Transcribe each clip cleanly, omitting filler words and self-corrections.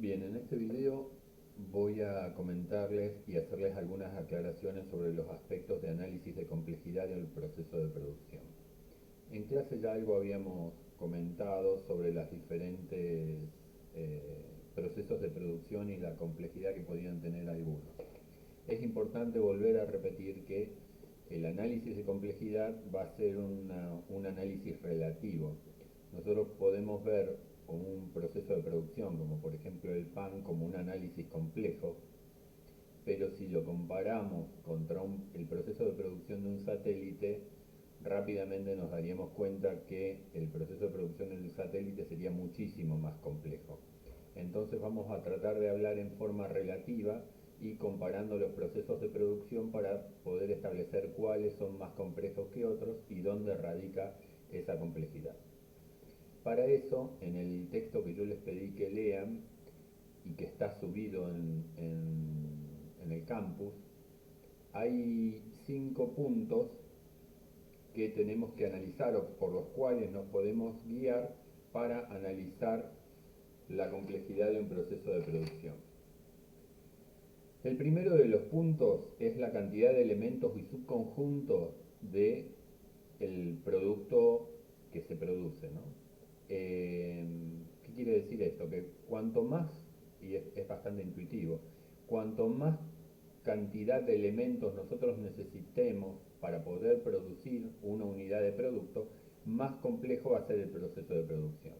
Bien, en este video voy a comentarles y hacerles algunas aclaraciones sobre los aspectos de análisis de complejidad del proceso de producción. En clase ya algo habíamos comentado sobre los diferentes procesos de producción y la complejidad que podían tener algunos. Es importante volver a repetir que el análisis de complejidad va a ser un análisis relativo. Nosotros podemos ver un proceso de producción, como por ejemplo el pan, como un análisis complejo, pero si lo comparamos contra el proceso de producción de un satélite, rápidamente nos daríamos cuenta que el proceso de producción del satélite sería muchísimo más complejo. Entonces vamos a tratar de hablar en forma relativa y comparando los procesos de producción para poder establecer cuáles son más complejos que otros y dónde radica esa complejidad. Para eso, en el texto que yo les pedí que lean y que está subido en el campus, hay 5 puntos que tenemos que analizar o por los cuales nos podemos guiar para analizar la complejidad de un proceso de producción. El primero de los puntos es la cantidad de elementos y subconjuntos del producto que se produce, ¿no? ¿Qué quiere decir esto? Que cuanto más, y es bastante intuitivo, cuanto más cantidad de elementos nosotros necesitemos para poder producir una unidad de producto, más complejo va a ser el proceso de producción.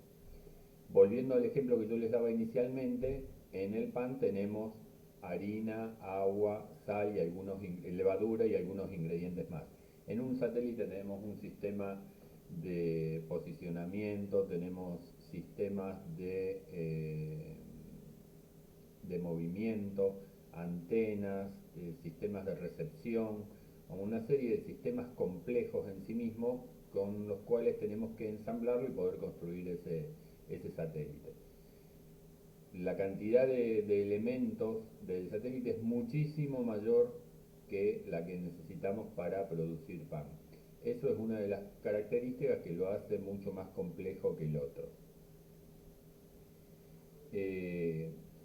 Volviendo al ejemplo que yo les daba inicialmente, en el pan tenemos harina, agua, sal y levadura y algunos ingredientes más. En un satélite tenemos un sistema de posicionamiento, tenemos sistemas de movimiento, antenas, sistemas de recepción, una serie de sistemas complejos en sí mismos con los cuales tenemos que ensamblarlo y poder construir ese satélite. La cantidad de elementos del satélite es muchísimo mayor que la que necesitamos para producir pan. Eso es una de las características que lo hace mucho más complejo que el otro.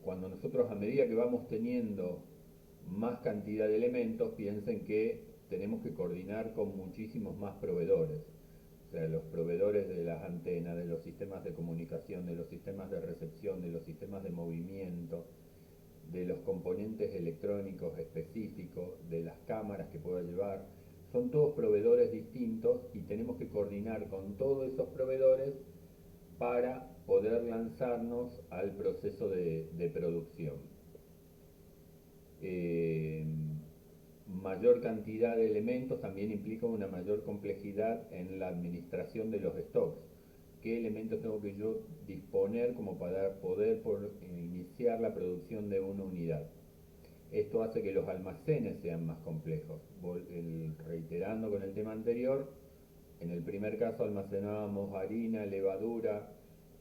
Cuando nosotros a medida que vamos teniendo más cantidad de elementos, piensen que tenemos que coordinar con muchísimos más proveedores. O sea, los proveedores de las antenas, de los sistemas de comunicación, de los sistemas de recepción, de los sistemas de movimiento, de los componentes electrónicos específicos, de las cámaras que pueda llevar. Son todos proveedores distintos y tenemos que coordinar con todos esos proveedores para poder lanzarnos al proceso de producción. Mayor cantidad de elementos también implica una mayor complejidad en la administración de los stocks. ¿Qué elementos tengo que yo disponer como para poder iniciar la producción de una unidad? Esto hace que los almacenes sean más complejos. Reiterando con el tema anterior, en el primer caso almacenábamos harina, levadura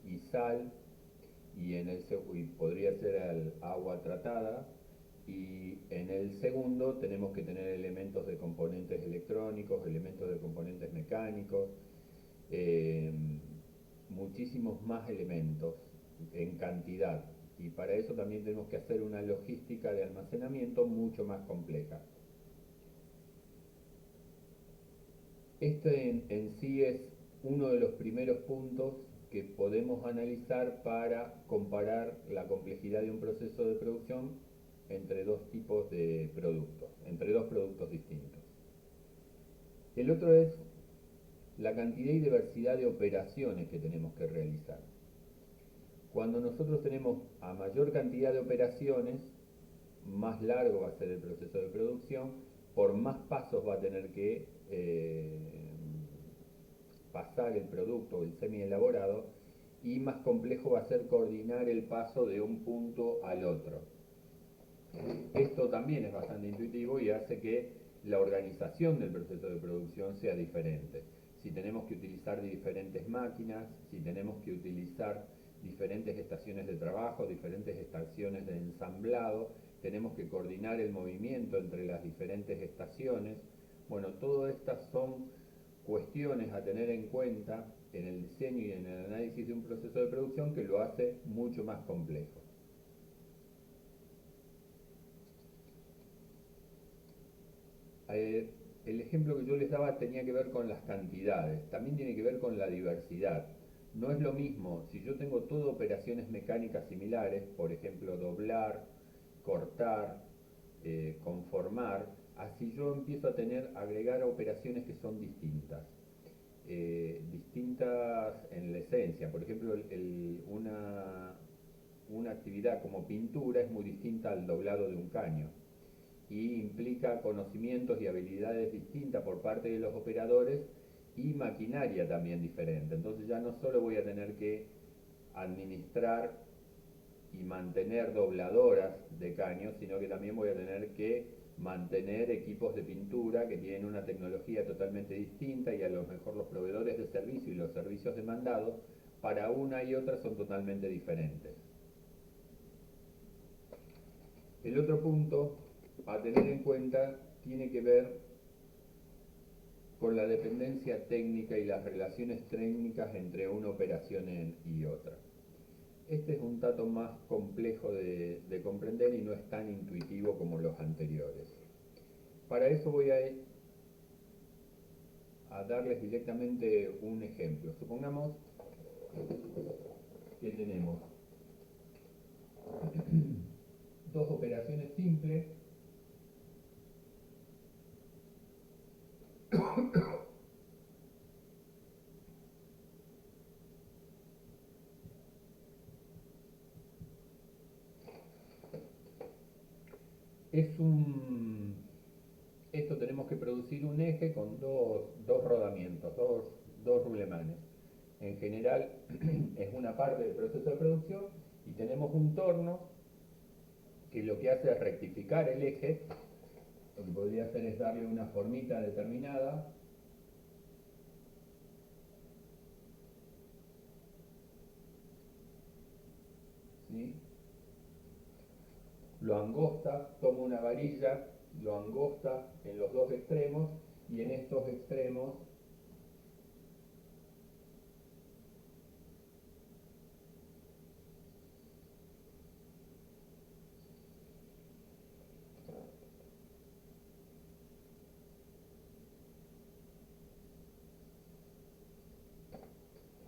y sal, y podría ser agua tratada, y en el segundo tenemos que tener elementos de componentes electrónicos, elementos de componentes mecánicos, eh, muchísimos más elementos en cantidad, y para eso también tenemos que hacer una logística de almacenamiento mucho más compleja. Este en sí es uno de los primeros puntos que podemos analizar para comparar la complejidad de un proceso de producción entre dos tipos de productos, entre dos productos distintos. El otro es la cantidad y diversidad de operaciones que tenemos que realizar. Cuando nosotros tenemos a mayor cantidad de operaciones, más largo va a ser el proceso de producción, por más pasos va a tener que pasar el producto, el semi elaborado, y más complejo va a ser coordinar el paso de un punto al otro. Esto también es bastante intuitivo y hace que la organización del proceso de producción sea diferente. Si tenemos que utilizar diferentes máquinas, si tenemos que utilizar diferentes estaciones de trabajo, diferentes estaciones de ensamblado, tenemos que coordinar el movimiento entre las diferentes estaciones. Bueno, todas estas son cuestiones a tener en cuenta en el diseño y en el análisis de un proceso de producción que lo hace mucho más complejo. Eh, el ejemplo que yo les daba tenía que ver con las cantidades, también tiene que ver con la diversidad. No es lo mismo si yo tengo todo operaciones mecánicas similares, por ejemplo, doblar, cortar, conformar, así yo empiezo a agregar operaciones que son distintas. Distintas en la esencia. Por ejemplo, una actividad como pintura es muy distinta al doblado de un caño y implica conocimientos y habilidades distintas por parte de los operadores y maquinaria también diferente. Entonces ya no solo voy a tener que administrar y mantener dobladoras de caños, sino que también voy a tener que mantener equipos de pintura que tienen una tecnología totalmente distinta y a lo mejor los proveedores de servicio y los servicios demandados para una y otra son totalmente diferentes. El otro punto a tener en cuenta tiene que ver con la dependencia técnica y las relaciones técnicas entre una operación y otra. Este es un dato más complejo de comprender y no es tan intuitivo como los anteriores. Para eso voy a darles directamente un ejemplo. Supongamos que tenemos dos operaciones simples. Esto tenemos que producir un eje con dos rodamientos, dos rulemanes. En general es una parte del proceso de producción y tenemos un torno que lo que hace es rectificar el eje. Lo que podría hacer es darle una formita determinada. ¿Sí? Lo angosta, toma una varilla, lo angosta en los dos extremos y en estos extremos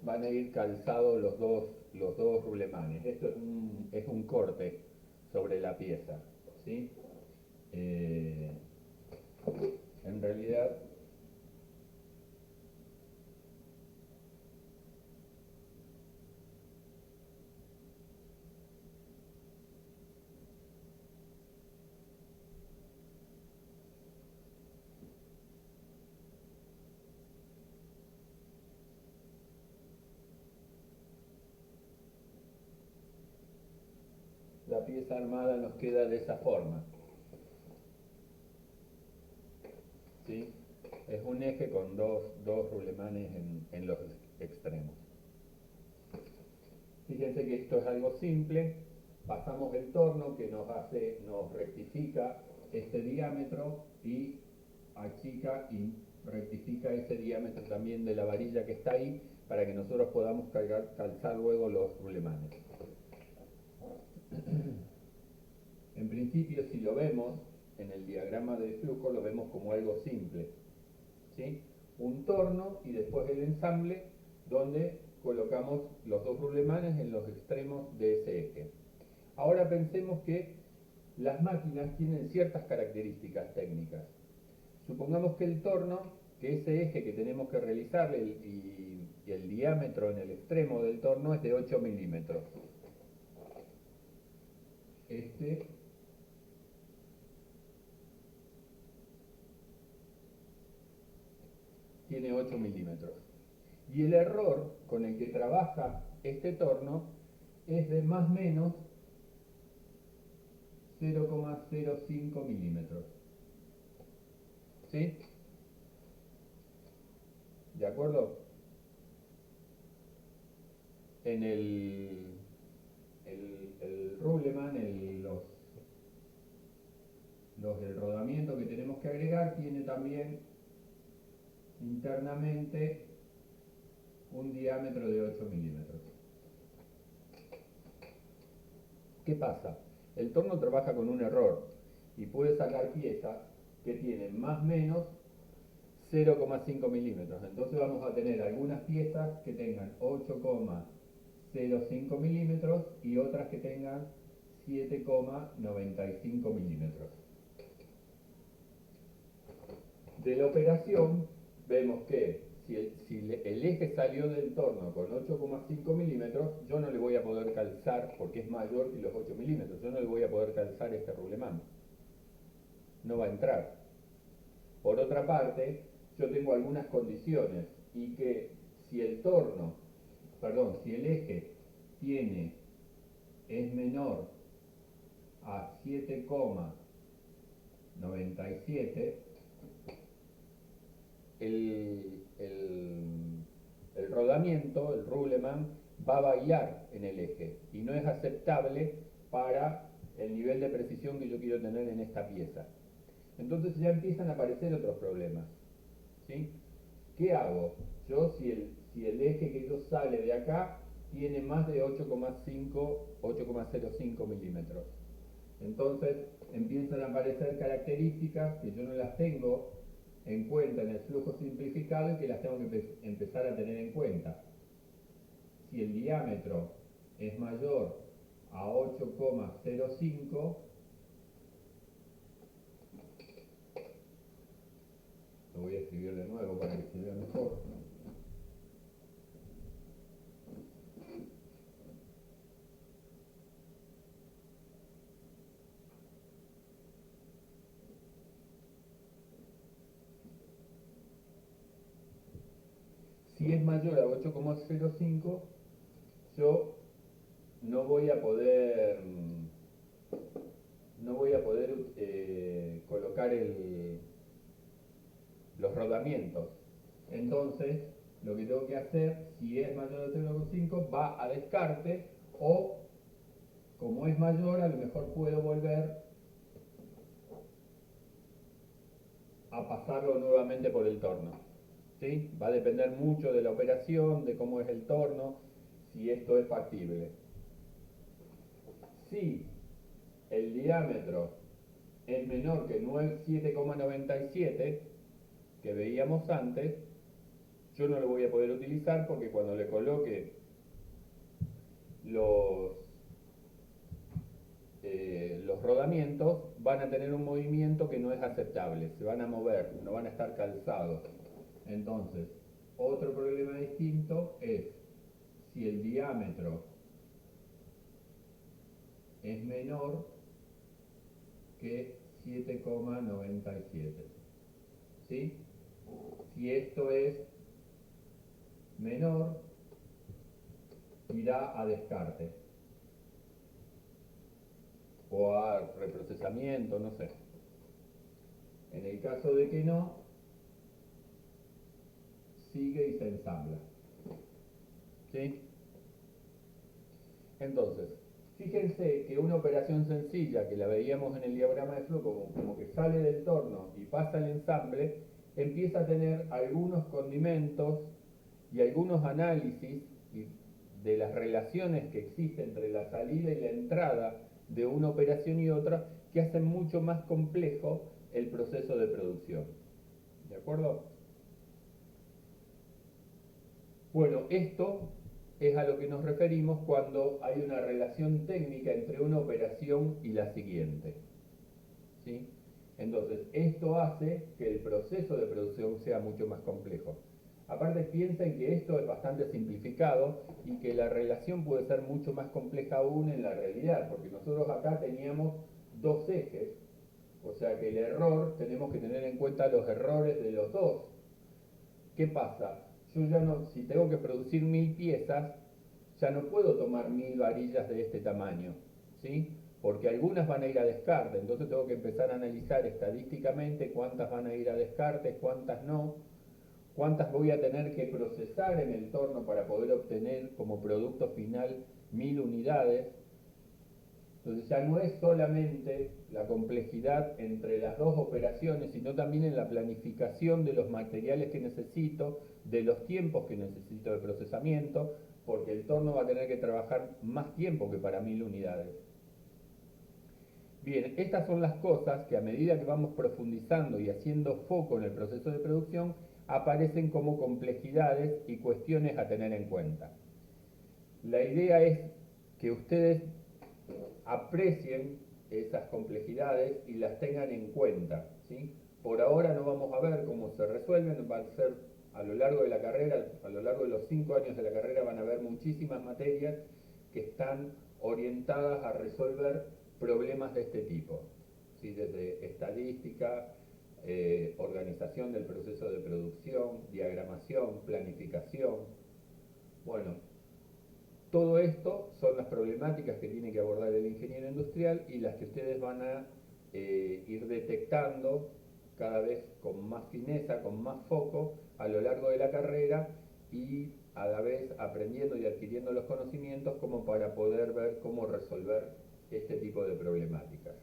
van a ir calzados los dos rulemanes. Esto es un corte sobre la pieza. ¿Sí? Eh, en realidad la pieza armada nos queda de esa forma. ¿Sí? Es un eje con dos rulemanes en los extremos. Fíjense que esto es algo simple. Pasamos el torno que nos rectifica este diámetro y achica y rectifica ese diámetro también de la varilla que está ahí para que nosotros podamos calzar luego los rulemanes. En principio, si lo vemos en el diagrama de flujo, lo vemos como algo simple. ¿Sí? Un torno y después el ensamble donde colocamos los dos rulemanes en los extremos de ese eje. Ahora pensemos que las máquinas tienen ciertas características técnicas. Supongamos que el torno, que ese eje que tenemos que realizar y el diámetro en el extremo del torno es de 8 milímetros. Este tiene 8 milímetros. Y el error con el que trabaja este torno es de más o menos 0,05 milímetros. ¿Sí? ¿De acuerdo? En el ruleman, el rodamiento que tenemos que agregar tiene también internamente un diámetro de 8 milímetros. ¿Qué pasa? El torno trabaja con un error y puede sacar piezas que tienen más o menos 0,5 milímetros. Entonces vamos a tener algunas piezas que tengan 8,05 milímetros y otras que tengan 7,95 milímetros. De la operación vemos que si el eje salió del torno con 8,5 milímetros, yo no le voy a poder calzar, porque es mayor que los 8 milímetros, yo no le voy a poder calzar este roulement. No va a entrar. Por otra parte, yo tengo algunas condiciones y que si el eje es menor a 7,97, el rodamiento, el roulement, va a bailar en el eje y no es aceptable para el nivel de precisión que yo quiero tener en esta pieza. Entonces ya empiezan a aparecer otros problemas, ¿sí? ¿Qué hago? Yo si el eje que yo sale de acá tiene más de 8,05 milímetros. Entonces empiezan a aparecer características que yo no las tengo en cuenta en el flujo simplificado y que las tengo que empezar a tener en cuenta. Si el diámetro es mayor a 8,05, lo voy a escribir de nuevo para que se vea mejor. Si es mayor a 8,05, yo no voy a poder colocar los rodamientos. Entonces, lo que tengo que hacer, si es mayor a 0,5, va a descarte, o como es mayor, a lo mejor puedo volver a pasarlo nuevamente por el torno. ¿Sí? Va a depender mucho de la operación, de cómo es el torno, si esto es factible. Si el diámetro es menor que 7,97 que veíamos antes, yo no lo voy a poder utilizar porque cuando le coloque los rodamientos van a tener un movimiento que no es aceptable, se van a mover, no van a estar calzados. Entonces, otro problema distinto es si el diámetro es menor que 7,97. ¿Sí? Si esto es menor, irá a descarte o a reprocesamiento, no sé. En el caso de que no, sigue y se ensambla. ¿Sí? Entonces, fíjense que una operación sencilla que la veíamos en el diagrama de flujo, como que sale del torno y pasa el ensamble, empieza a tener algunos condimentos y algunos análisis de las relaciones que existen entre la salida y la entrada de una operación y otra que hacen mucho más complejo el proceso de producción. ¿De acuerdo? Bueno, esto es a lo que nos referimos cuando hay una relación técnica entre una operación y la siguiente. ¿Sí? Entonces, esto hace que el proceso de producción sea mucho más complejo. Aparte, piensen que esto es bastante simplificado y que la relación puede ser mucho más compleja aún en la realidad, porque nosotros acá teníamos dos ejes, o sea que el error, tenemos que tener en cuenta los errores de los dos. ¿Qué pasa? Yo ya no, si tengo que producir 1000 piezas, ya no puedo tomar 1000 varillas de este tamaño, ¿sí? Porque algunas van a ir a descarte, entonces tengo que empezar a analizar estadísticamente cuántas van a ir a descarte, cuántas no, cuántas voy a tener que procesar en el torno para poder obtener como producto final 1000 unidades. Entonces ya no es solamente la complejidad entre las dos operaciones, sino también en la planificación de los materiales que necesito, de los tiempos que necesito de procesamiento, porque el torno va a tener que trabajar más tiempo que para 1000 unidades. Bien, estas son las cosas que a medida que vamos profundizando y haciendo foco en el proceso de producción, aparecen como complejidades y cuestiones a tener en cuenta. La idea es que ustedes aprecien esas complejidades y las tengan en cuenta, ¿sí? Por ahora no vamos a ver cómo se resuelven, va a ser a lo largo de la carrera, a lo largo de los 5 años de la carrera van a haber muchísimas materias que están orientadas a resolver problemas de este tipo, ¿sí? Desde estadística, organización del proceso de producción, diagramación, planificación. Bueno, todo esto son las problemáticas que tiene que abordar el ingeniero industrial y las que ustedes van a ir detectando cada vez con más fineza, con más foco a lo largo de la carrera y a la vez aprendiendo y adquiriendo los conocimientos como para poder ver cómo resolver este tipo de problemáticas.